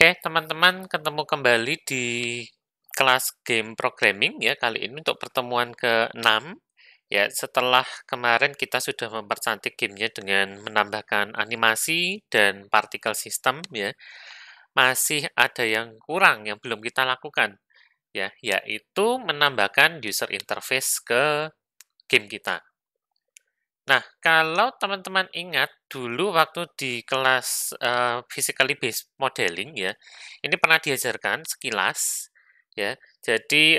Oke, teman-teman, ketemu kembali di kelas game programming ya. Kali ini untuk pertemuan ke-6 ya. Setelah kemarin kita sudah mempercantik gamenya dengan menambahkan animasi dan particle system ya. Masih ada yang kurang yang belum kita lakukan ya, yaitu menambahkan user interface ke game kita. Nah, kalau teman-teman ingat dulu waktu di kelas physically based modeling ya, ini pernah diajarkan sekilas ya. Jadi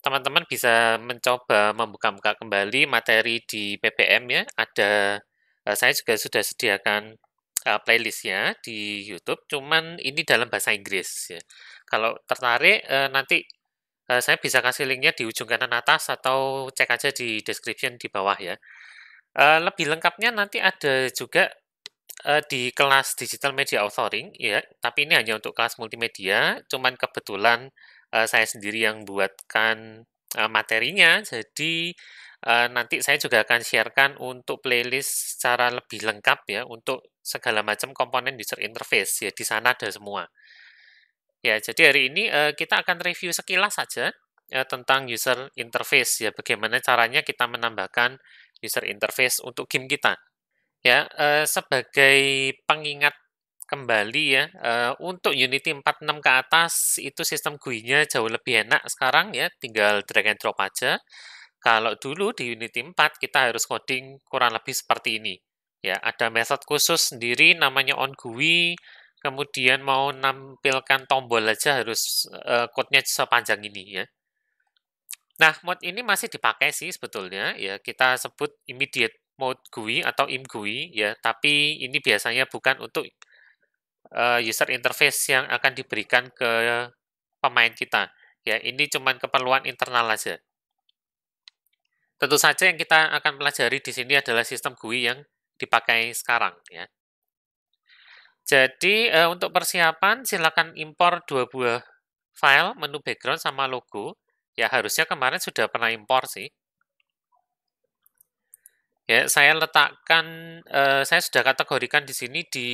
teman-teman bisa mencoba membuka-buka kembali materi di PPM ya. Ada saya juga sudah sediakan playlistnya di YouTube, cuman ini dalam bahasa Inggris ya. Kalau tertarik nanti saya bisa kasih linknya di ujung kanan atas atau cek aja di description di bawah ya. Lebih lengkapnya nanti ada juga, di kelas Digital Media Authoring ya, tapi ini hanya untuk kelas multimedia, cuman kebetulan, saya sendiri yang buatkan, materinya. Jadi, nanti saya juga akan share-kan untuk playlist secara lebih lengkap ya, untuk segala macam komponen user interface ya, di sana ada semua. Ya, jadi hari ini, kita akan review sekilas saja, tentang user interface ya, bagaimana caranya kita menambahkan user interface untuk game kita. Ya, sebagai pengingat kembali ya, untuk Unity 4.6 ke atas itu sistem GUI-nya jauh lebih enak sekarang ya, tinggal drag and drop aja. Kalau dulu di Unity 4 kita harus coding kurang lebih seperti ini. Ya, ada method khusus sendiri namanya onGUI, kemudian mau nampilkan tombol aja harus code-nya sepanjang ini ya. Nah, mode ini masih dipakai sih sebetulnya ya, kita sebut immediate mode GUI atau imGUI ya, tapi ini biasanya bukan untuk user interface yang akan diberikan ke pemain kita. Ya, ini cuman keperluan internal aja. Tentu saja yang kita akan pelajari di sini adalah sistem GUI yang dipakai sekarang ya. Jadi untuk persiapan silakan impor 2 buah file menu background sama logo. Ya harusnya kemarin sudah pernah impor sih. Ya, saya letakkan, saya sudah kategorikan di sini di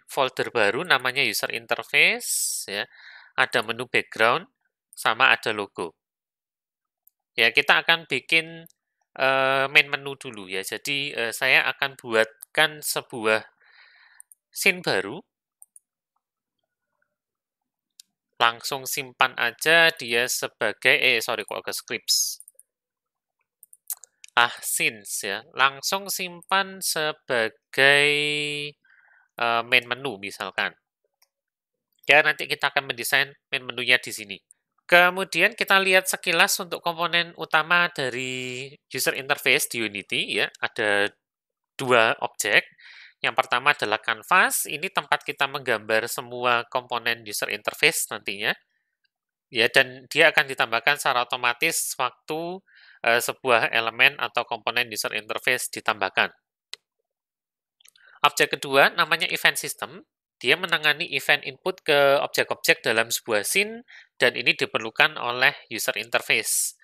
folder baru namanya user interface ya. Ada menu background sama ada logo. Ya, kita akan bikin main menu dulu ya. Jadi saya akan buatkan sebuah scene baru. Langsung simpan aja dia sebagai sorry kok agak scripts. Scenes ya. Langsung simpan sebagai main menu misalkan. Ya, nanti kita akan mendesain main menunya di sini. Kemudian kita lihat sekilas untuk komponen utama dari user interface di Unity ya, ada 2 objek. Yang pertama adalah canvas, ini tempat kita menggambar semua komponen user interface nantinya. Ya, dan dia akan ditambahkan secara otomatis waktu sebuah elemen atau komponen user interface ditambahkan. Objek kedua namanya event system. Dia menangani event input ke objek-objek dalam sebuah scene, dan ini diperlukan oleh user interface.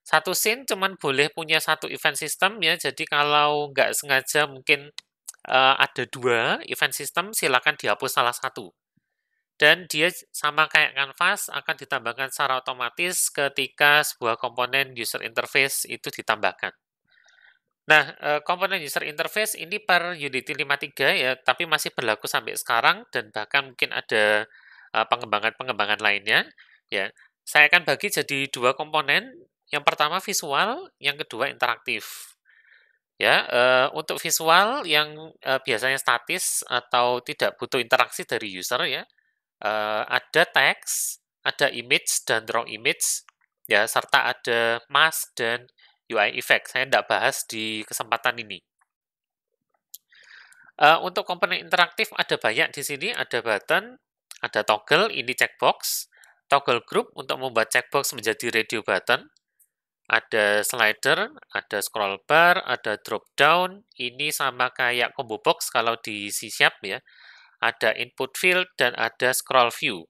Satu scene cuman boleh punya satu event system ya, jadi kalau nggak sengaja mungkin ada 2 event system, silakan dihapus salah satu. Dan dia sama kayak canvas, akan ditambahkan secara otomatis ketika sebuah komponen user interface itu ditambahkan. Nah, komponen user interface ini per Unity 5.3 ya, tapi masih berlaku sampai sekarang dan bahkan mungkin ada pengembangan-pengembangan lainnya. Ya, saya akan bagi jadi 2 komponen. Yang pertama visual, yang kedua interaktif. Ya, untuk visual yang biasanya statis atau tidak butuh interaksi dari user ya, ada teks, ada image dan draw image, ya, serta ada mask dan UI effect. Saya tidak bahas di kesempatan ini. Untuk komponen interaktif ada banyak di sini, ada button, ada toggle, ini checkbox, toggle group untuk membuat checkbox menjadi radio button, ada slider, ada scroll bar, ada drop down, ini sama kayak combo box kalau di C# ya, ada input field, dan ada scroll view.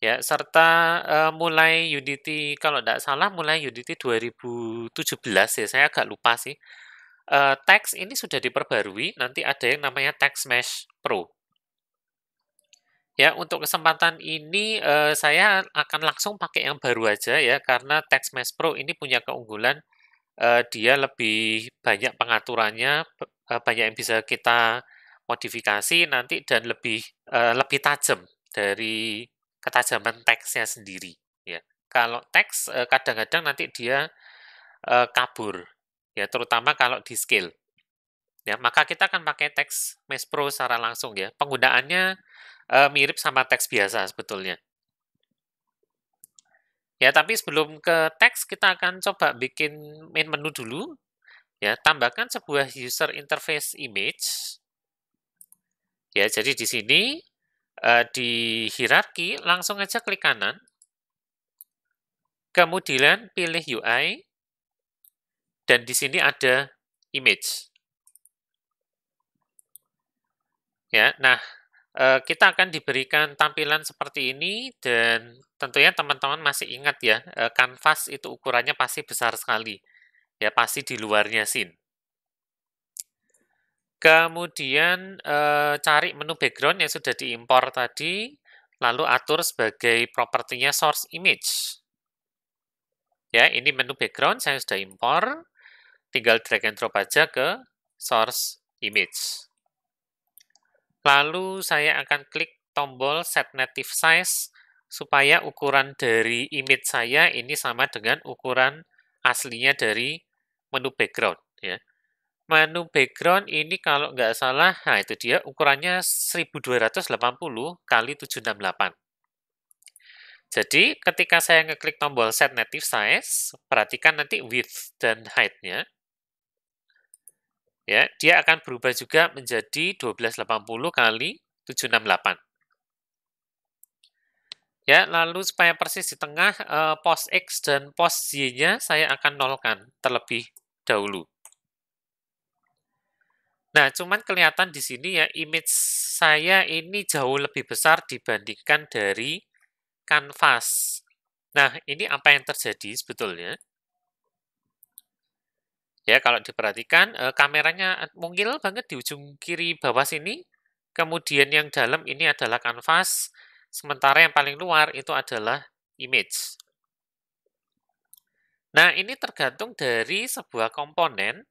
Ya, serta mulai Unity, kalau tidak salah mulai Unity 2017 ya, saya agak lupa sih. Teks ini sudah diperbarui, nanti ada yang namanya Text Mesh Pro. Ya, untuk kesempatan ini, saya akan langsung pakai yang baru aja ya, karena TextMesh Pro ini punya keunggulan, dia lebih banyak pengaturannya, banyak yang bisa kita modifikasi nanti dan lebih tajam dari ketajaman teksnya sendiri, ya. Kalau teks, kadang-kadang nanti dia, kabur, ya terutama kalau di-scale. Ya, maka kita akan pakai TextMesh Pro secara langsung ya. Penggunaannya, mirip sama teks biasa sebetulnya. Ya, tapi sebelum ke teks, kita akan coba bikin main menu dulu. Ya, tambahkan sebuah user interface image. Ya, jadi di sini, di hierarki, langsung aja klik kanan. Kemudian pilih UI. Dan di sini ada image. Ya, nah, kita akan diberikan tampilan seperti ini dan tentunya teman-teman masih ingat ya, kanvas itu ukurannya pasti besar sekali. Ya, pasti di luarnya scene. Kemudian, cari menu background yang sudah diimpor tadi, lalu atur sebagai propertinya source image. Ya, ini menu background saya sudah impor, tinggal drag and drop aja ke source image. Lalu saya akan klik tombol Set Native Size supaya ukuran dari image saya ini sama dengan ukuran aslinya dari menu background, ya. Menu background ini kalau nggak salah, nah itu dia ukurannya 1280 kali 768. Jadi ketika saya ngeklik tombol Set Native Size, perhatikan nanti width dan height-nya. Ya, dia akan berubah juga menjadi 1280 kali 768. Ya, lalu supaya persis di tengah, pos X dan pos Y-nya saya akan nolkan terlebih dahulu. Nah, cuman kelihatan di sini ya, image saya ini jauh lebih besar dibandingkan dari kanvas. Nah, ini apa yang terjadi sebetulnya? Ya, kalau diperhatikan, kameranya mungil banget di ujung kiri bawah sini, kemudian yang dalam ini adalah kanvas, sementara yang paling luar itu adalah image. Nah, ini tergantung dari sebuah komponen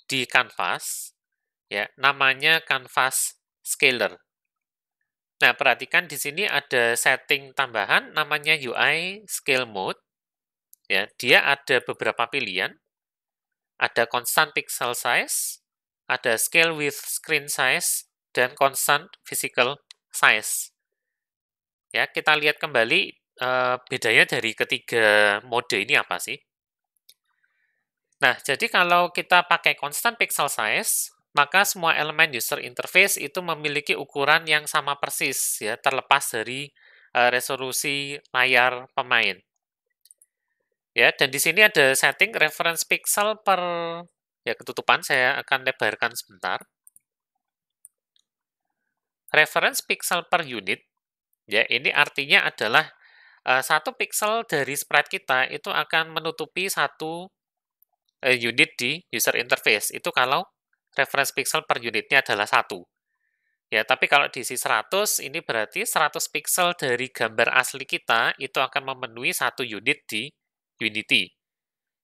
di kanvas, ya, namanya kanvas scaler. Nah, perhatikan di sini ada setting tambahan namanya UI Scale Mode. Ya, dia ada beberapa pilihan. Ada Constant Pixel Size, ada Scale with Screen Size, dan Constant Physical Size. Ya, kita lihat kembali bedanya dari ketiga mode ini apa sih? Nah, jadi kalau kita pakai Constant Pixel Size, maka semua elemen user interface itu memiliki ukuran yang sama persis, ya, terlepas dari resolusi layar pemain. Ya, dan di sini ada setting reference pixel per, ya ketutupan, saya akan lebarkan sebentar. Reference pixel per unit, ya ini artinya adalah satu pixel dari sprite kita itu akan menutupi satu unit di user interface. Itu kalau reference pixel per unitnya adalah 1. Ya, tapi kalau diisi 100, ini berarti 100 pixel dari gambar asli kita itu akan memenuhi satu unit di Unity.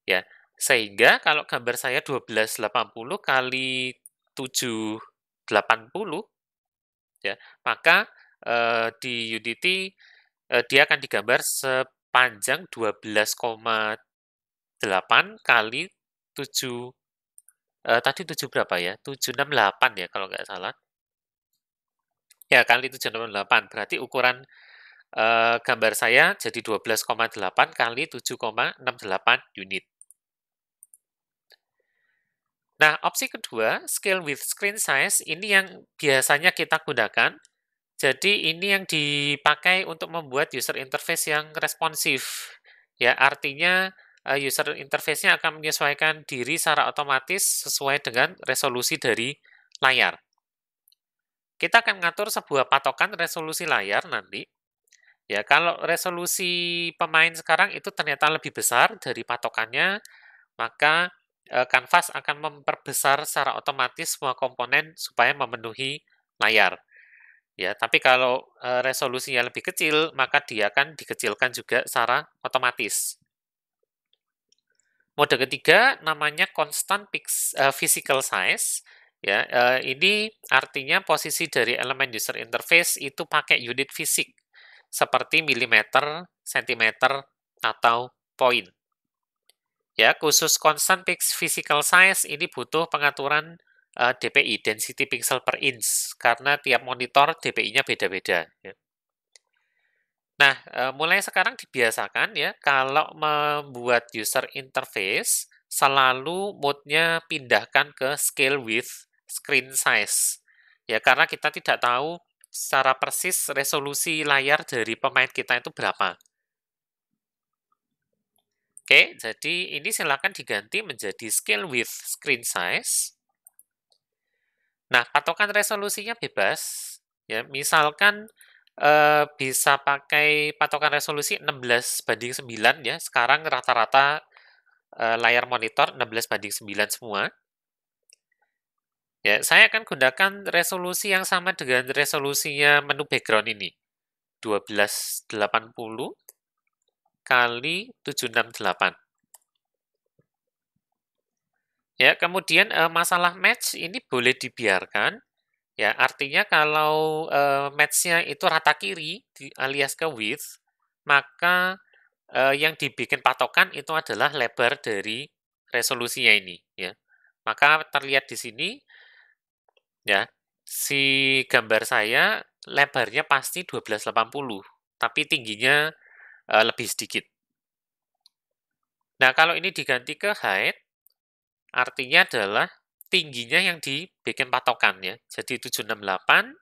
Ya, sehingga kalau gambar saya 1280 kali 780, ya, maka di Unity dia akan digambar sepanjang 12,8 kali 7, tadi 7 berapa ya? 768 ya kalau nggak salah. Ya, kali 768. Berarti ukuran gambar saya jadi 12,8 kali 7,68 unit. Nah, opsi kedua, Scale with Screen Size, ini yang biasanya kita gunakan. Jadi ini yang dipakai untuk membuat user interface yang responsif. Ya, artinya user interface-nya akan menyesuaikan diri secara otomatis sesuai dengan resolusi dari layar. Kita akan mengatur sebuah patokan resolusi layar nanti. Ya, kalau resolusi pemain sekarang itu ternyata lebih besar dari patokannya, maka kanvas akan memperbesar secara otomatis semua komponen supaya memenuhi layar. Ya, tapi kalau resolusinya lebih kecil, maka dia akan dikecilkan juga secara otomatis. Mode ketiga namanya constant physical size. Ya, ini artinya posisi dari elemen user interface itu pakai unit fisik seperti milimeter, sentimeter, atau poin. Ya, khusus constant physical size ini butuh pengaturan DPI, density pixel per inch, karena tiap monitor DPI-nya beda-beda. Ya. Nah, mulai sekarang dibiasakan ya, kalau membuat user interface, selalu mode-nya pindahkan ke scale with screen size. Ya, karena kita tidak tahu secara persis resolusi layar dari pemain kita itu berapa. Oke, jadi ini silakan diganti menjadi scale with screen size. Nah, patokan resolusinya bebas. Ya, misalkan bisa pakai patokan resolusi 16:9 ya. Sekarang rata-rata layar monitor 16:9 semua. Ya, saya akan gunakan resolusi yang sama dengan resolusinya menu background ini. 1280 kali 768. Ya, kemudian masalah match ini boleh dibiarkan. Ya, artinya kalau match-nya itu rata kiri alias ke width, maka yang dibikin patokan itu adalah lebar dari resolusinya ini, ya. Maka terlihat di sini, ya, si gambar saya lebarnya pasti 1280, tapi tingginya lebih sedikit. Nah, kalau ini diganti ke height, artinya adalah tingginya yang dibikin patokan ya. Jadi 768,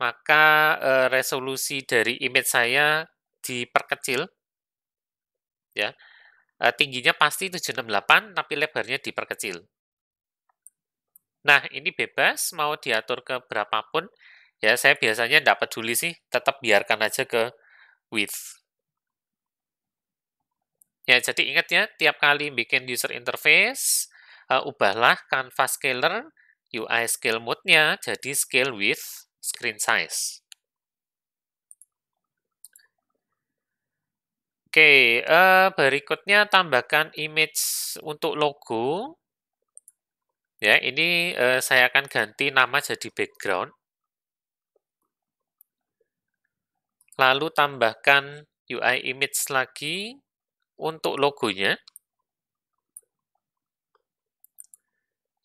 maka resolusi dari image saya diperkecil, ya. Tingginya pasti 768, tapi lebarnya diperkecil. Nah, ini bebas, mau diatur ke berapapun. Ya, saya biasanya tidak peduli sih, tetap biarkan aja ke width. Ya, jadi ingat ya, tiap kali bikin user interface, ubahlah canvas scaler, UI scale mode-nya jadi scale with screen size. Oke, berikutnya tambahkan image untuk logo. Ya, ini saya akan ganti nama jadi background. Lalu tambahkan UI image lagi untuk logonya.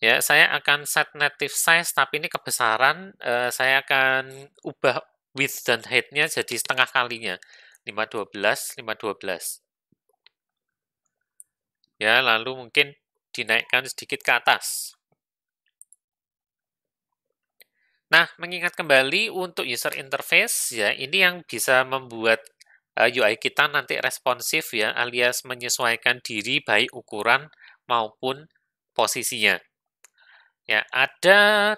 Ya, saya akan set native size, tapi ini kebesaran, saya akan ubah width dan height-nya jadi setengah kalinya, 512, 512. Ya, lalu mungkin dinaikkan sedikit ke atas. Nah, mengingat kembali untuk user interface, ya, ini yang bisa membuat UI kita nanti responsif ya, alias menyesuaikan diri baik ukuran maupun posisinya. Ya, ada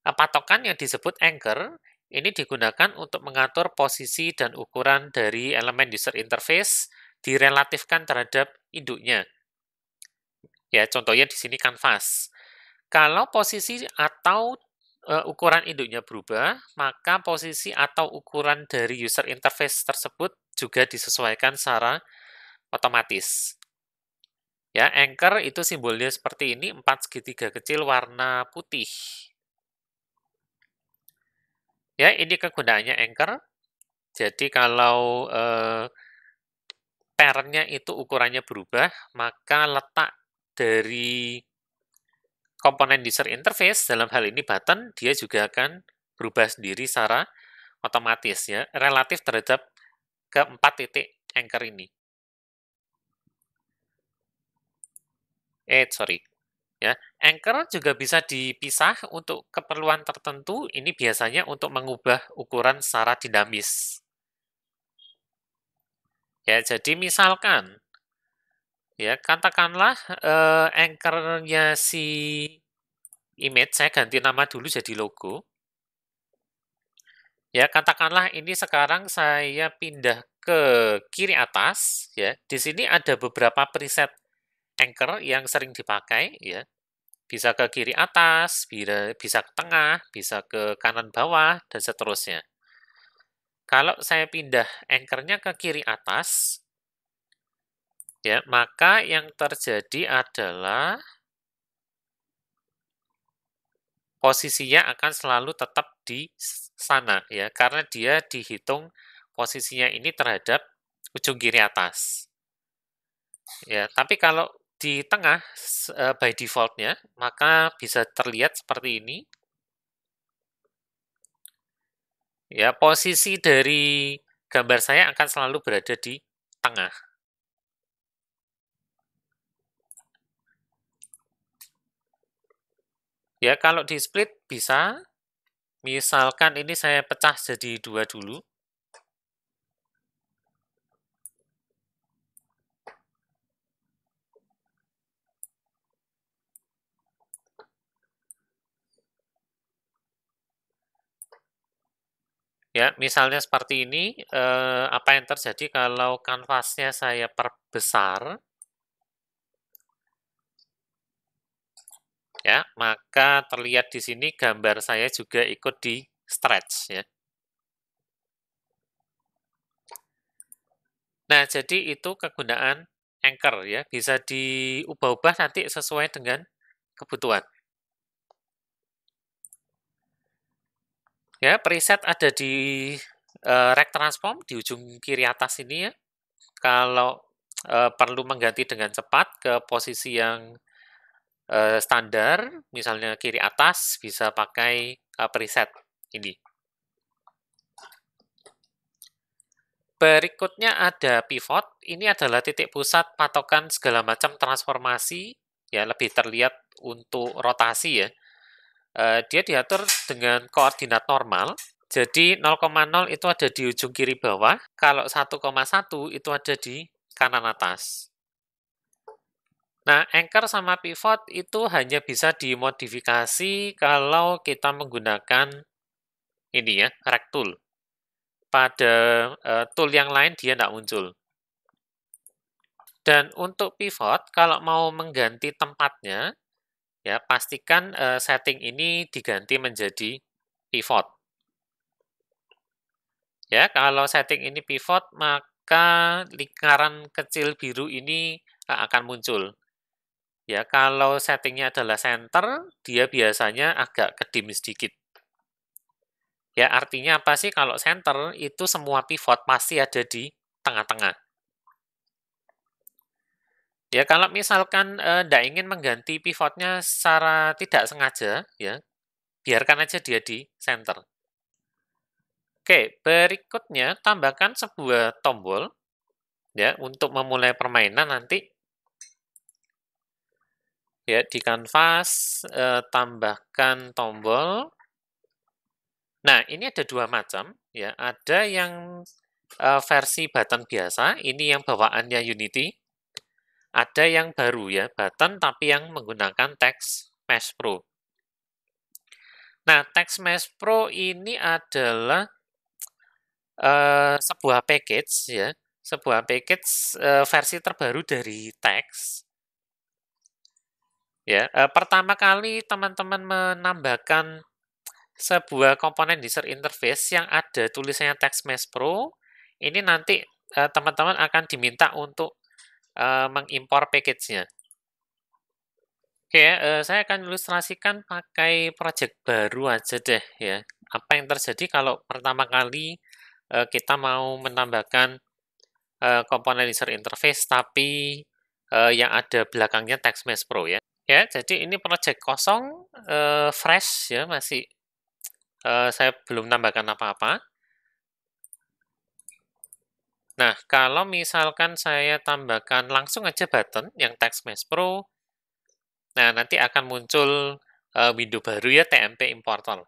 patokan yang disebut anchor, ini digunakan untuk mengatur posisi dan ukuran dari elemen user interface direlatifkan terhadap induknya. Ya, contohnya di sini kanvas. Kalau posisi atau ukuran induknya berubah, maka posisi atau ukuran dari user interface tersebut juga disesuaikan secara otomatis. Ya, anchor itu simbolnya seperti ini, 4 segitiga kecil warna putih. Ya, ini kegunaannya anchor. Jadi kalau parent-nya itu ukurannya berubah, maka letak dari komponen user interface, dalam hal ini button, dia juga akan berubah sendiri secara otomatis ya, relatif terhadap keempat titik anchor ini. Sorry. Ya, anchor juga bisa dipisah untuk keperluan tertentu, ini biasanya untuk mengubah ukuran secara dinamis. Ya, jadi misalkan ya, katakanlah anchor-nya si image, saya ganti nama dulu jadi logo. Ya, katakanlah ini sekarang saya pindah ke kiri atas, ya. Di sini ada beberapa preset anchor yang sering dipakai, ya. Bisa ke kiri atas, bisa ke tengah, bisa ke kanan bawah, dan seterusnya. Kalau saya pindah anchor-nya ke kiri atas, ya, maka yang terjadi adalah posisinya akan selalu tetap di sana, ya, karena dia dihitung posisinya ini terhadap ujung kiri atas. Ya, tapi kalau di tengah by default-nya, maka bisa terlihat seperti ini. Ya, posisi dari gambar saya akan selalu berada di tengah. Ya, kalau di split bisa. Misalkan ini saya pecah jadi 2 dulu. Ya, misalnya seperti ini, apa yang terjadi kalau kanvasnya saya perbesar, ya, maka terlihat di sini gambar saya juga ikut di stretch, ya. Nah, jadi itu kegunaan anchor, ya, bisa diubah-ubah nanti sesuai dengan kebutuhan. Ya, preset ada di Rect Transform di ujung kiri atas ini, ya. Kalau perlu mengganti dengan cepat ke posisi yang standar, misalnya kiri atas, bisa pakai preset ini. Berikutnya ada pivot, ini adalah titik pusat patokan segala macam transformasi, ya, lebih terlihat untuk rotasi, ya. Dia diatur dengan koordinat normal, jadi 0,0 itu ada di ujung kiri bawah, kalau 1,1 itu ada di kanan atas. Nah, anchor sama pivot itu hanya bisa dimodifikasi kalau kita menggunakan ini, ya, rect tool. Pada tool yang lain dia tidak muncul. Dan untuk pivot, kalau mau mengganti tempatnya, ya, pastikan setting ini diganti menjadi pivot. Ya, kalau setting ini pivot, maka lingkaran kecil biru ini akan muncul. Ya, kalau settingnya adalah center, dia biasanya agak kedim sedikit. Ya, artinya apa sih? Kalau center, itu semua pivot pasti ada di tengah-tengah. Ya, kalau misalkan tidak ingin mengganti pivotnya secara tidak sengaja, ya, biarkan aja dia di center. Oke, berikutnya tambahkan sebuah tombol, ya, untuk memulai permainan nanti. Ya, di kanvas tambahkan tombol. Nah, ini ada dua macam, ya. Ada yang versi button biasa, ini yang bawaannya Unity. Ada yang baru, ya, button tapi yang menggunakan Text Mesh Pro. Nah, Text Mesh Pro ini adalah sebuah package, ya, sebuah package versi terbaru dari Text. Ya, pertama kali teman-teman menambahkan sebuah komponen user interface yang ada tulisannya Text Mesh Pro, ini nanti teman-teman akan diminta untuk mengimpor package-nya. Oke, saya akan ilustrasikan pakai project baru aja deh, ya. Apa yang terjadi kalau pertama kali kita mau menambahkan komponen user interface, tapi yang ada belakangnya Text Mesh Pro, ya. Ya, jadi ini project kosong, fresh, ya, masih saya belum nambahkan apa-apa. Nah, kalau misalkan saya tambahkan langsung aja button yang Text Mesh Pro, nah, nanti akan muncul window baru, ya, TMP Importer.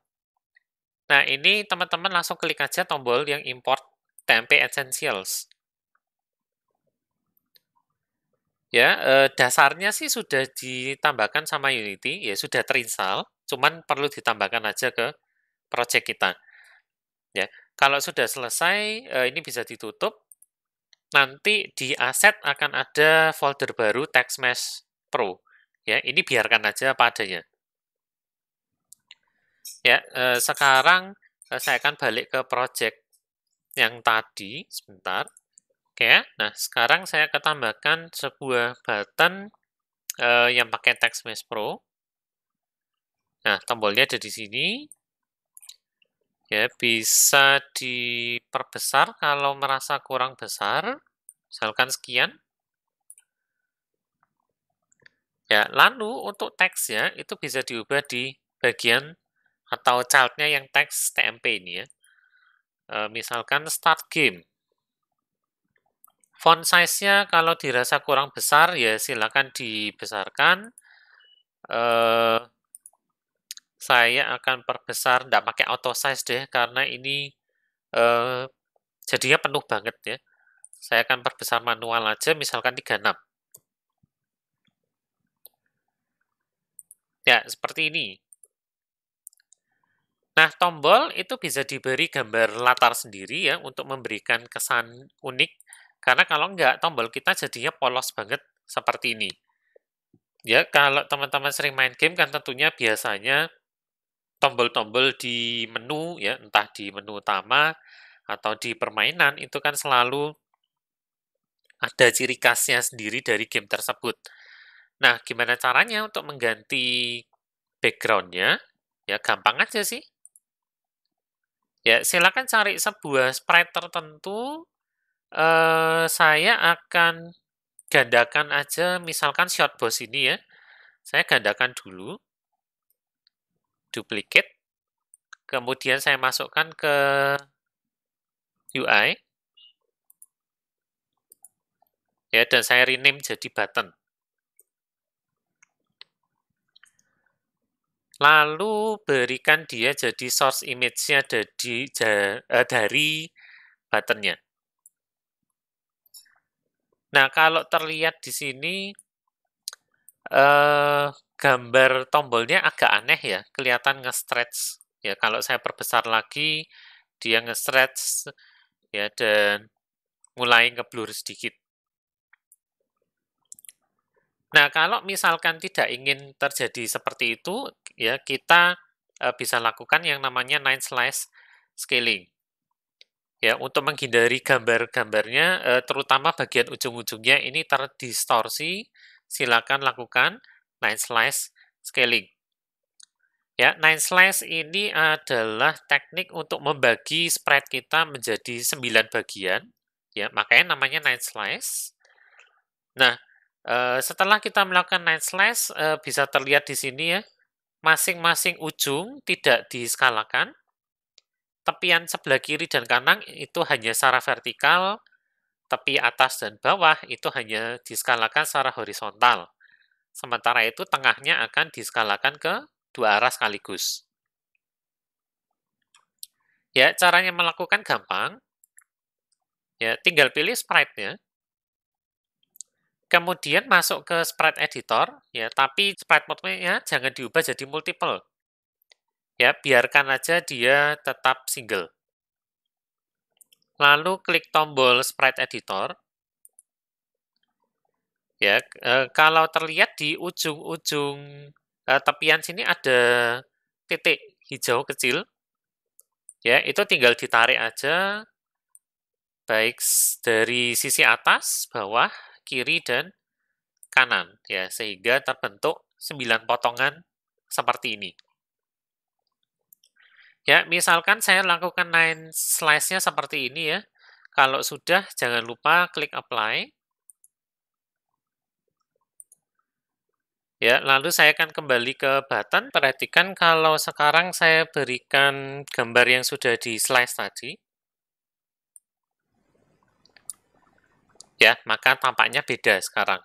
Nah, ini teman-teman langsung klik aja tombol yang import TMP Essentials. Ya, dasarnya sih sudah ditambahkan sama Unity, ya, sudah terinstall, cuman perlu ditambahkan aja ke project kita. Ya, kalau sudah selesai, ini bisa ditutup. Nanti di aset akan ada folder baru Text Mesh Pro. Ya, ini biarkan aja apa adanya. Ya, sekarang saya akan balik ke project yang tadi, sebentar. Oke, nah sekarang saya akan tambahkan sebuah button yang pakai Text Mesh Pro. Nah, tombolnya ada di sini. Ya, bisa diperbesar kalau merasa kurang besar. Misalkan sekian. Ya, lalu untuk teksnya itu bisa diubah di bagian atau child-nya yang teks TMP ini ya. Misalkan start game. Font size-nya kalau dirasa kurang besar ya silakan dibesarkan. Saya akan perbesar, nggak pakai auto size deh, karena ini jadinya penuh banget ya. Saya akan perbesar manual aja, misalkan 36. Ya, seperti ini. Nah, tombol itu bisa diberi gambar latar sendiri ya, untuk memberikan kesan unik. Karena kalau enggak, tombol kita jadinya polos banget, seperti ini. Ya, kalau teman-teman sering main game kan tentunya biasanya tombol-tombol di menu ya, entah di menu utama atau di permainan, itu kan selalu ada ciri khasnya sendiri dari game tersebut. Nah, gimana caranya untuk mengganti background-nya? Ya, gampang aja sih. Ya, silakan cari sebuah sprite tertentu. Saya akan gandakan aja, misalkan short boss ini ya. Saya gandakan dulu, duplicate, kemudian saya masukkan ke UI, ya, dan saya rename jadi button. Lalu berikan dia jadi source image-nya dari button-nya. Nah, kalau terlihat di sini gambar tombolnya agak aneh ya, kelihatan nge-stretch. Ya, kalau saya perbesar lagi, dia nge-stretch ya, dan mulai nge-blur sedikit. Nah, kalau misalkan tidak ingin terjadi seperti itu, ya kita bisa lakukan yang namanya 9 slice scaling. Ya, untuk menghindari gambar-gambarnya, terutama bagian ujung-ujungnya ini terdistorsi, silakan lakukan 9 slice scaling. Ya, 9 slice ini adalah teknik untuk membagi sprite kita menjadi 9 bagian, ya, makanya namanya 9 slice. Nah, setelah kita melakukan 9 slice, bisa terlihat di sini ya, masing-masing ujung tidak diskalakan. Tepian sebelah kiri dan kanan itu hanya secara vertikal, tepi atas dan bawah itu hanya diskalakan secara horizontal. Sementara itu tengahnya akan diskalakan ke dua arah sekaligus. Ya, caranya melakukan gampang. Ya, tinggal pilih sprite-nya. Kemudian masuk ke sprite editor, ya, tapi sprite mode-nya jangan diubah jadi multiple. Ya, biarkan aja dia tetap single. Lalu klik tombol sprite editor. Ya, kalau terlihat di ujung-ujung tepian sini ada titik hijau kecil. Ya, itu tinggal ditarik aja, baik dari sisi atas, bawah, kiri, dan kanan. Ya, sehingga terbentuk 9 potongan seperti ini. Ya, misalkan saya lakukan 9 slice-nya seperti ini ya. Kalau sudah, jangan lupa klik apply. Ya, lalu saya akan kembali ke button. Perhatikan kalau sekarang saya berikan gambar yang sudah di slice tadi. Ya, maka tampaknya beda sekarang.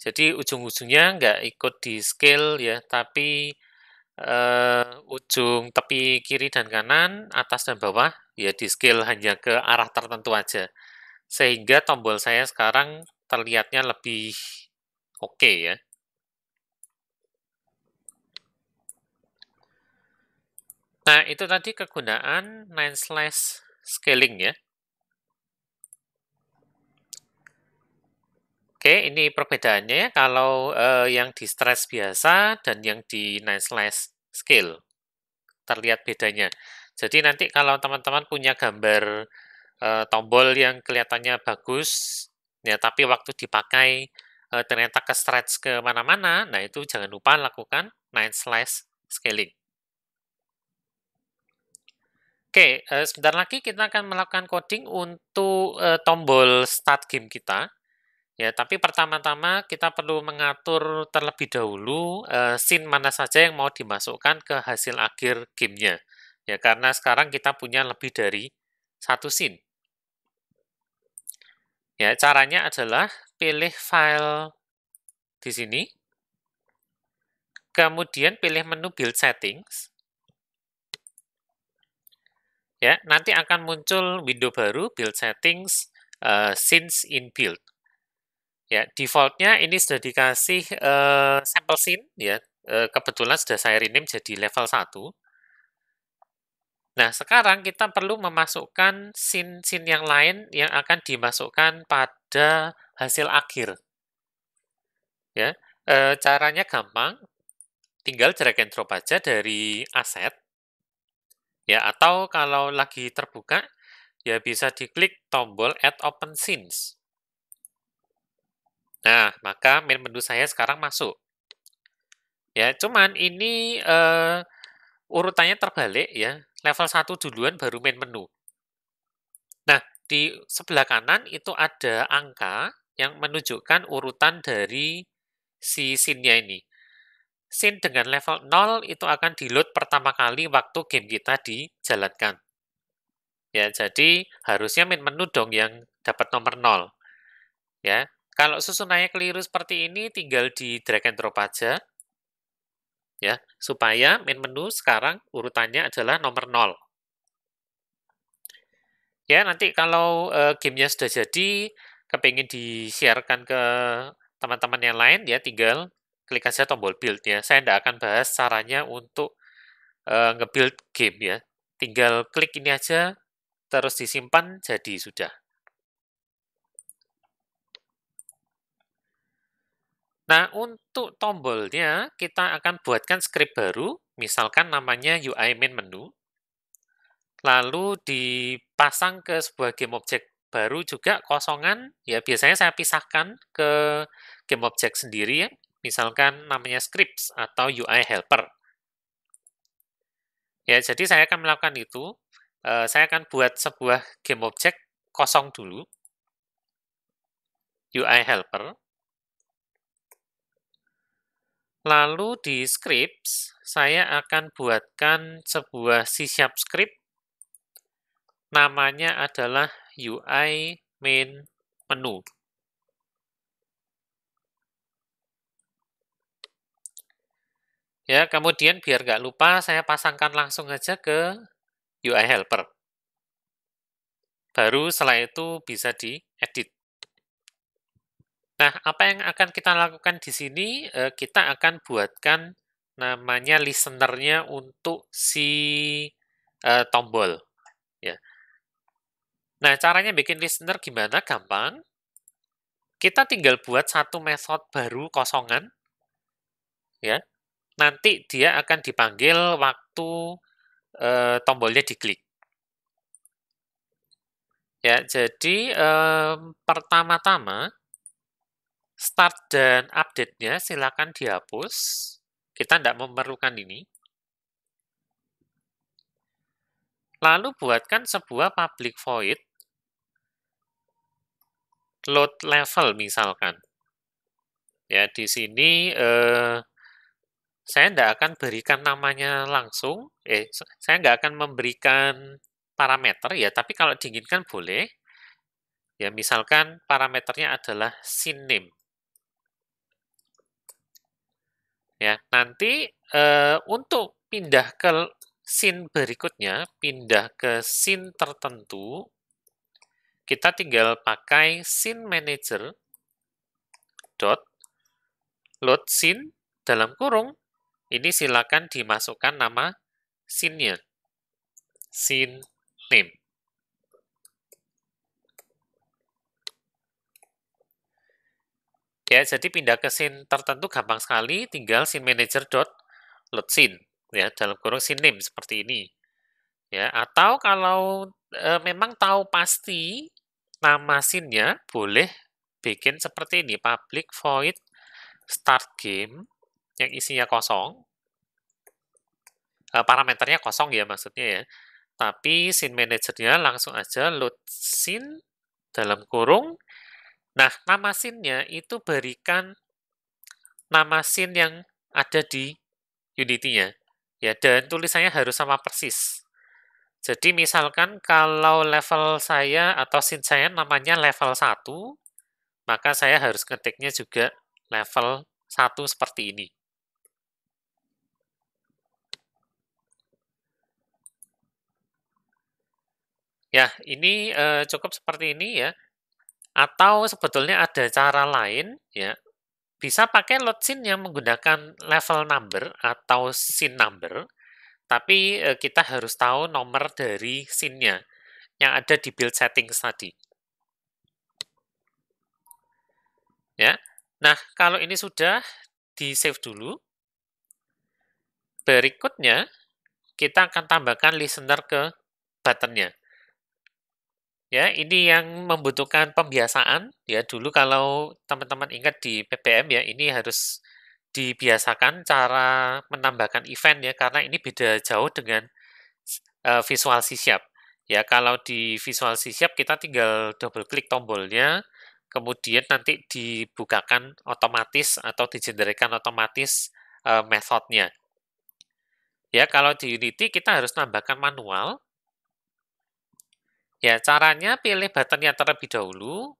Jadi ujung-ujungnya nggak ikut di scale ya, tapi ujung tepi kiri dan kanan, atas dan bawah, ya di scale hanya ke arah tertentu aja. Sehingga tombol saya sekarang terlihatnya lebih oke ya. Nah, itu tadi kegunaan 9 slice scaling ya. Oke, ini perbedaannya ya kalau yang di stretch biasa dan yang di nice slice scale. Terlihat bedanya. Jadi nanti kalau teman-teman punya gambar tombol yang kelihatannya bagus, ya tapi waktu dipakai ternyata ke stretch ke mana-mana, nah itu jangan lupa lakukan nice slice scaling. Oke, sebentar lagi kita akan melakukan coding untuk tombol start game kita. Ya, tapi pertama-tama kita perlu mengatur terlebih dahulu scene mana saja yang mau dimasukkan ke hasil akhir gamenya. Ya, karena sekarang kita punya lebih dari satu scene. Ya, caranya adalah pilih file di sini, kemudian pilih menu build settings. Ya, nanti akan muncul window baru build settings scenes in build. Ya, defaultnya ini sudah dikasih sampel scene ya. Kebetulan sudah saya rename jadi level 1. Nah, sekarang kita perlu memasukkan scene-scene yang lain yang akan dimasukkan pada hasil akhir. Ya, caranya gampang, tinggal drag and drop aja dari aset. Ya, atau kalau lagi terbuka, ya bisa diklik tombol Add Open Scenes. Nah, maka main menu saya sekarang masuk. Ya, cuman ini urutannya terbalik ya. Level 1 duluan baru main menu. Nah, di sebelah kanan itu ada angka yang menunjukkan urutan dari si scene-nya ini. Scene dengan level 0 itu akan di-load pertama kali waktu game kita dijalankan. Ya, jadi harusnya main menu dong yang dapat nomor 0. Ya, kalau susunannya keliru seperti ini tinggal di drag and drop aja. Ya, supaya main menu sekarang urutannya adalah nomor 0. Ya, nanti kalau gamenya sudah jadi, kepingin di-sharekan ke teman-teman yang lain, ya tinggal klik aja tombol build ya. Saya tidak akan bahas caranya untuk nge-build game ya. Tinggal klik ini aja, terus disimpan, jadi sudah. Nah, untuk tombolnya, kita akan buatkan script baru, misalkan namanya UI main menu, lalu dipasang ke sebuah game object baru juga kosongan, ya biasanya saya pisahkan ke game object sendiri ya, misalkan namanya scripts atau UI helper. Ya, jadi saya akan melakukan itu, saya akan buat sebuah game object kosong dulu, UI helper, lalu di scripts, saya akan buatkan sebuah C# script, namanya adalah UI main menu. Ya, kemudian biar nggak lupa, saya pasangkan langsung aja ke UI helper. Baru setelah itu bisa diedit. Nah, apa yang akan kita lakukan di sini, kita akan buatkan namanya listener-nya untuk si tombol. Ya. Nah, caranya bikin listener gimana? Gampang. Kita tinggal buat satu method baru kosongan. Ya. Nanti dia akan dipanggil waktu tombolnya diklik. Ya, jadi pertama-tama start dan update-nya silakan dihapus. Kita tidak memerlukan ini. Lalu buatkan sebuah public void load level misalkan. Ya, di sini saya tidak akan berikan namanya langsung. Saya nggak akan memberikan parameter ya, tapi kalau diinginkan boleh. Ya, misalkan parameternya adalah scene name. Ya, nanti untuk pindah ke scene berikutnya, pindah ke scene tertentu, kita tinggal pakai scene manager dot load scene dalam kurung. Ini silakan dimasukkan nama scene-nya, scene name. Ya, jadi pindah ke scene tertentu gampang sekali, tinggal scene manager dot load scene, ya, dalam kurung scene name seperti ini. Ya, atau kalau memang tahu pasti nama scene-nya, boleh bikin seperti ini, public void start game yang isinya kosong, parameternya kosong ya maksudnya ya. Tapi scene manager-nya langsung aja load scene dalam kurung. Nah, nama scene-nya itu berikan nama scene yang ada di Unity-nya. Ya, dan tulisannya harus sama persis. Jadi misalkan kalau level saya atau scene saya namanya level 1, maka saya harus ngetiknya juga level 1 seperti ini. Ya, ini cukup seperti ini ya. Atau sebetulnya ada cara lain ya. Bisa pakai load scene yang menggunakan level number atau scene number, tapi kita harus tahu nomor dari scene-nya yang ada di build settings tadi. Ya. Nah, kalau ini sudah di-save dulu. Berikutnya, kita akan tambahkan listener ke button-nya. Ya, ini yang membutuhkan pembiasaan. Ya, dulu kalau teman-teman ingat di PPM ya, ini harus dibiasakan cara menambahkan event ya, karena ini beda jauh dengan Visual C Sharp. Ya, kalau di Visual C Sharp kita tinggal double klik tombolnya, kemudian nanti dibukakan otomatis atau digenerate otomatis methodnya. Ya, kalau di Unity kita harus nambahkan manual. Ya, caranya pilih button-nya terlebih dahulu,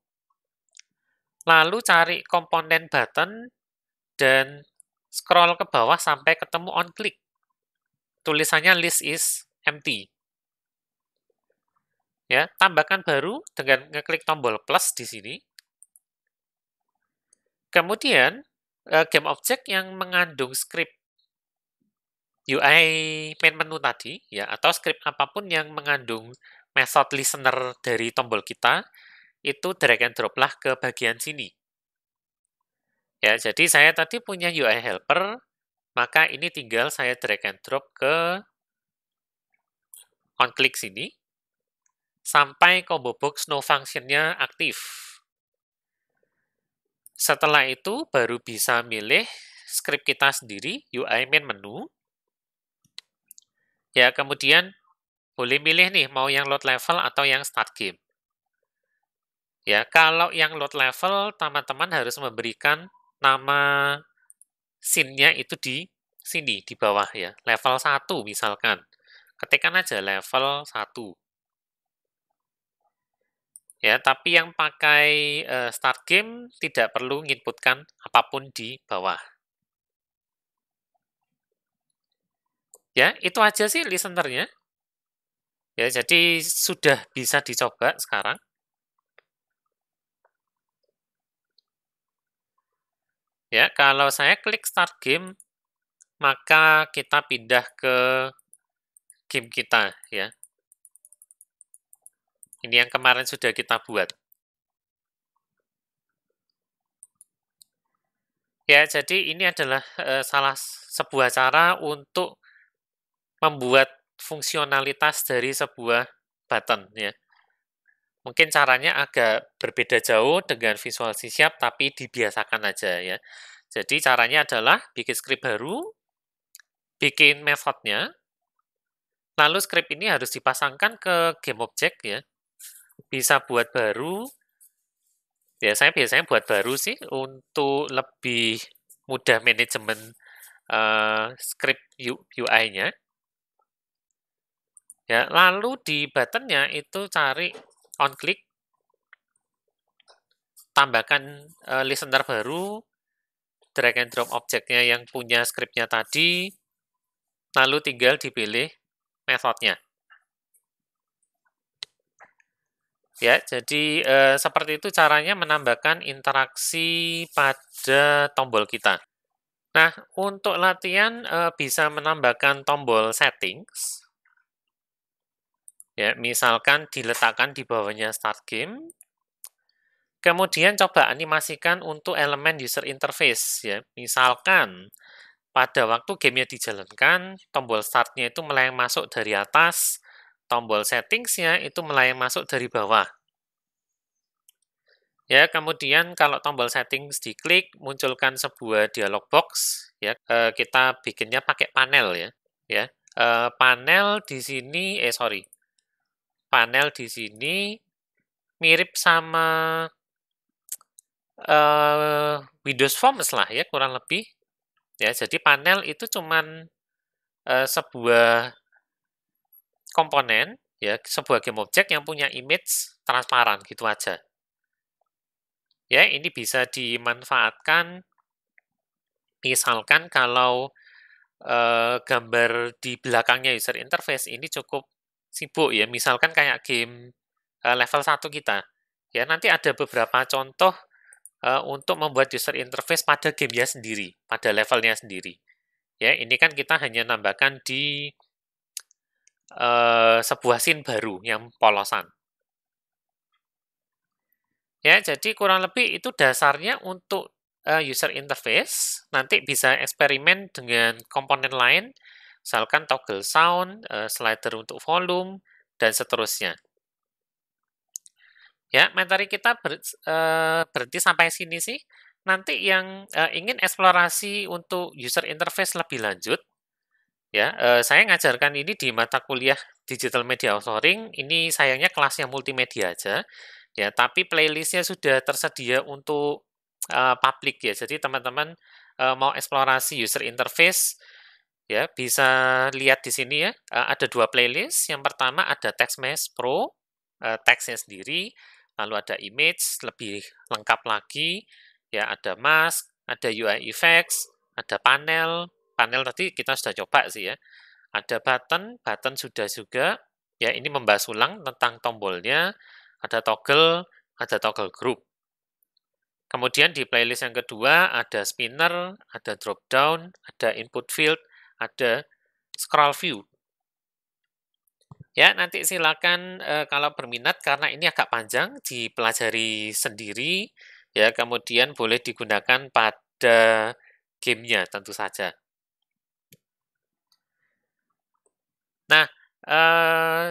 lalu cari komponen button, dan scroll ke bawah sampai ketemu on click. Tulisannya list is empty. Ya, tambahkan baru dengan ngeklik tombol plus di sini. Kemudian, game object yang mengandung script UI main menu tadi, ya, atau script apapun yang mengandung method listener dari tombol kita, itu drag and drop lah ke bagian sini. Ya, jadi saya tadi punya UI helper, maka ini tinggal saya drag and drop ke on click sini, sampai combo box no function-nya aktif. Setelah itu, baru bisa milih script kita sendiri, UI main menu. Ya, kemudian boleh milih nih, mau yang load level atau yang start game. Ya, kalau yang load level, teman-teman harus memberikan nama scene-nya itu di sini, di bawah ya. Level 1 misalkan. Ketikkan aja level 1. Ya, tapi yang pakai start game tidak perlu menginputkan apapun di bawah. Ya, itu aja sih listener-nya. Ya, jadi sudah bisa dicoba sekarang. Ya, kalau saya klik start game, maka kita pindah ke game kita ya. Ini yang kemarin sudah kita buat. Ya, jadi ini adalah sebuah cara untuk membuat fungsionalitas dari sebuah button ya. Mungkin caranya agak berbeda jauh dengan Visual C Sharp, tapi dibiasakan aja ya. Jadi caranya adalah bikin script baru, bikin methodnya, lalu script ini harus dipasangkan ke game object ya. Bisa buat baru, ya saya biasanya buat baru sih untuk lebih mudah manajemen script UI-nya. Ya, lalu di button-nya itu cari on click, tambahkan listener baru, drag and drop objeknya yang punya script-nya tadi, lalu tinggal dipilih methodnya. Ya, jadi seperti itu caranya menambahkan interaksi pada tombol kita. Nah, untuk latihan bisa menambahkan tombol settings. Ya, misalkan diletakkan di bawahnya start game. Kemudian coba animasikan untuk elemen user interface ya. Misalkan pada waktu gamenya dijalankan, tombol start-nya itu melayang masuk dari atas, tombol settings-nya itu melayang masuk dari bawah. Ya, kemudian kalau tombol settings diklik, munculkan sebuah dialog box. Ya, kita bikinnya pakai panel ya. Ya, panel di sini, panel di sini mirip sama Windows Forms lah ya, kurang lebih. Ya, jadi panel itu cuman sebuah komponen, ya, sebuah game object yang punya image transparan gitu aja. Ya, ini bisa dimanfaatkan misalkan kalau gambar di belakangnya user interface ini cukup sibuk ya, misalkan kayak game level 1 kita. Ya, nanti ada beberapa contoh untuk membuat user interface pada gamenya sendiri, pada levelnya sendiri. Ya, ini kan kita hanya nambahkan di sebuah scene baru yang polosan. Ya, jadi kurang lebih itu dasarnya untuk user interface. Nanti bisa eksperimen dengan komponen lain, misalkan toggle sound, slider untuk volume, dan seterusnya. Ya, materi kita berhenti sampai sini sih. Nanti yang ingin eksplorasi untuk user interface lebih lanjut, ya, saya ngajarkan ini di mata kuliah Digital Media Authoring. Ini sayangnya kelasnya multimedia aja. Ya, tapi playlist-nya sudah tersedia untuk publik ya. Jadi teman-teman mau eksplorasi user interface ya bisa lihat di sini ya. Ada 2 playlist. Yang pertama ada Text Mesh Pro, teksnya sendiri, lalu ada image lebih lengkap lagi, ya ada mask, ada UI effects, ada panel. Panel tadi kita sudah coba sih ya. Ada button, button sudah juga. Ya, ini membahas ulang tentang tombolnya, ada toggle group. Kemudian di playlist yang kedua ada spinner, ada drop down, ada input field, ada scroll view. Ya, nanti silakan kalau berminat karena ini agak panjang dipelajari sendiri ya, kemudian boleh digunakan pada gamenya tentu saja. Nah,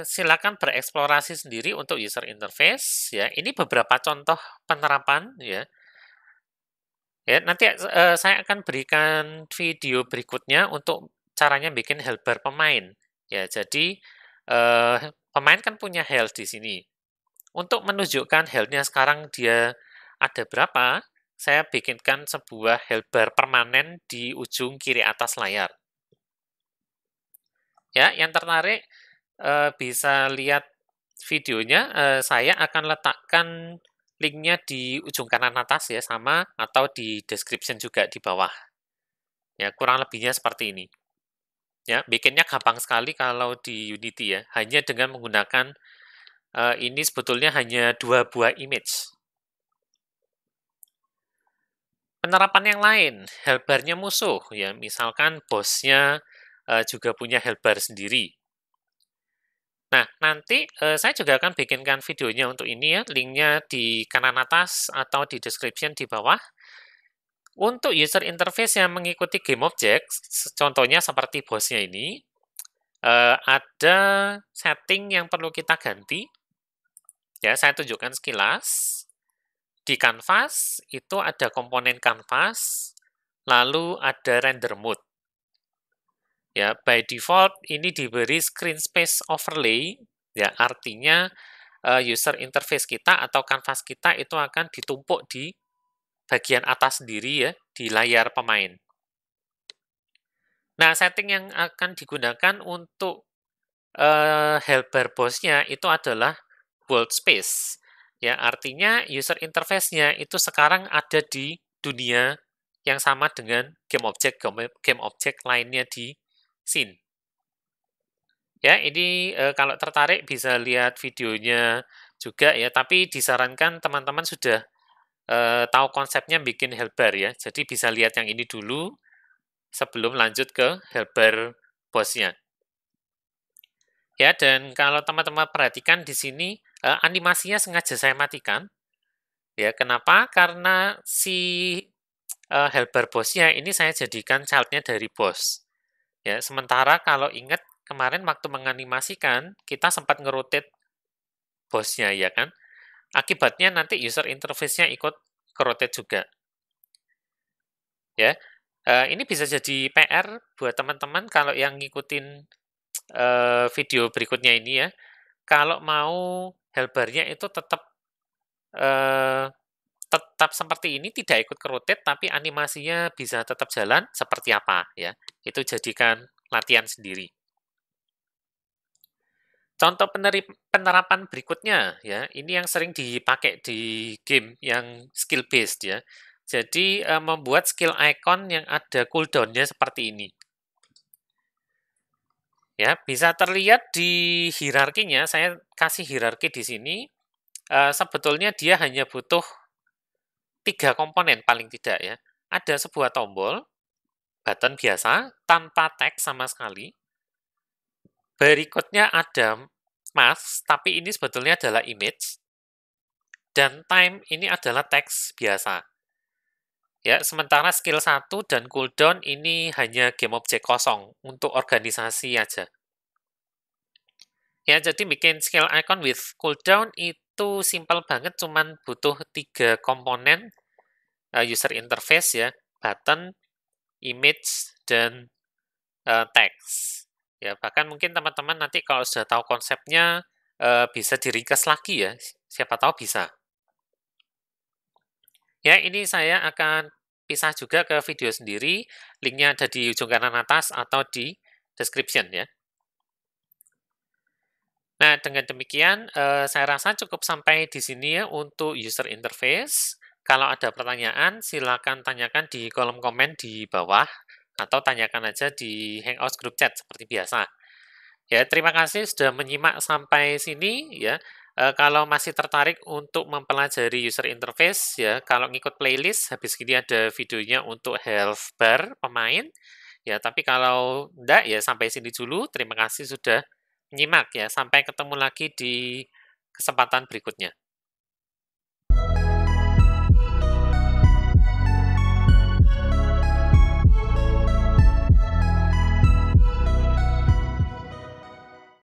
silakan bereksplorasi sendiri untuk user interface ya. Ini beberapa contoh penerapan ya. Ya, nanti saya akan berikan video berikutnya untuk caranya bikin health pemain. Ya, jadi pemain kan punya health di sini. Untuk menunjukkan health-nya sekarang dia ada berapa, saya bikinkan sebuah health bar permanen di ujung kiri atas layar. Ya, yang tertarik bisa lihat videonya, saya akan letakkan linknya di ujung kanan atas ya, sama atau di description juga di bawah. Ya, kurang lebihnya seperti ini. Ya, bikinnya gampang sekali kalau di Unity ya, hanya dengan menggunakan ini sebetulnya hanya 2 buah image. Penerapan yang lain, health bar-nya musuh ya, misalkan bosnya juga punya health bar sendiri. Nah, nanti saya juga akan bikinkan videonya untuk ini ya, linknya di kanan atas atau di description di bawah. Untuk user interface yang mengikuti game object, contohnya seperti bosnya ini, ada setting yang perlu kita ganti. Ya, saya tunjukkan sekilas. Di canvas, itu ada komponen canvas, lalu ada render mode. Ya, by default ini diberi screen space overlay, ya artinya user interface kita atau canvas kita itu akan ditumpuk di bagian atas sendiri ya, di layar pemain. Nah, setting yang akan digunakan untuk health bar boss-nya itu adalah bold space. Ya, artinya user interface-nya itu sekarang ada di dunia yang sama dengan game object lainnya di scene. Ya, ini kalau tertarik bisa lihat videonya juga ya, tapi disarankan teman-teman sudah tahu konsepnya bikin health bar ya. Jadi bisa lihat yang ini dulu sebelum lanjut ke health bar boss-nya. Ya, dan kalau teman-teman perhatikan di sini animasinya sengaja saya matikan Ya, kenapa? Karena si helper boss-nya ini saya jadikan child-nya dari boss. Ya, sementara kalau ingat kemarin waktu menganimasikan, kita sempat ngerotate bosnya, ya kan? Akibatnya nanti user interface-nya ikut kerotate juga. Ya, ini bisa jadi PR buat teman-teman kalau yang ngikutin video berikutnya ini ya. Kalau mau helpernya itu eh, tetap seperti ini, tidak ikut kerotate, tapi animasinya bisa tetap jalan seperti apa ya. Itu jadikan latihan sendiri. Contoh penerapan berikutnya ya, ini yang sering dipakai di game yang skill based ya. Jadi membuat skill icon yang ada cooldown-nya seperti ini. Ya, bisa terlihat di hierarkinya, saya kasih hierarki di sini. Sebetulnya dia hanya butuh 3 komponen paling tidak ya. Ada sebuah tombol, button biasa, tanpa teks sama sekali. Berikutnya ada mask, tapi ini sebetulnya adalah image. Dan time ini adalah teks biasa. Ya, sementara skill 1 dan cooldown ini hanya game objek kosong untuk organisasi aja. Ya, jadi bikin skill icon with cooldown itu simple banget, cuman butuh 3 komponen user interface ya, button, image, dan teks. Ya, bahkan mungkin teman-teman nanti kalau sudah tahu konsepnya bisa diringkas lagi ya, siapa tahu bisa. Ya, ini saya akan pisah juga ke video sendiri, linknya ada di ujung kanan atas atau di description ya. Nah, dengan demikian saya rasa cukup sampai di sini ya untuk user interface. Kalau ada pertanyaan, silakan tanyakan di kolom komen di bawah atau tanyakan aja di Hangouts Group Chat seperti biasa. Ya, terima kasih sudah menyimak sampai sini ya. Kalau masih tertarik untuk mempelajari user interface ya, kalau ngikut playlist habis ini ada videonya untuk health bar pemain. Ya, tapi kalau enggak ya sampai sini dulu. Terima kasih sudah menyimak ya. Sampai ketemu lagi di kesempatan berikutnya.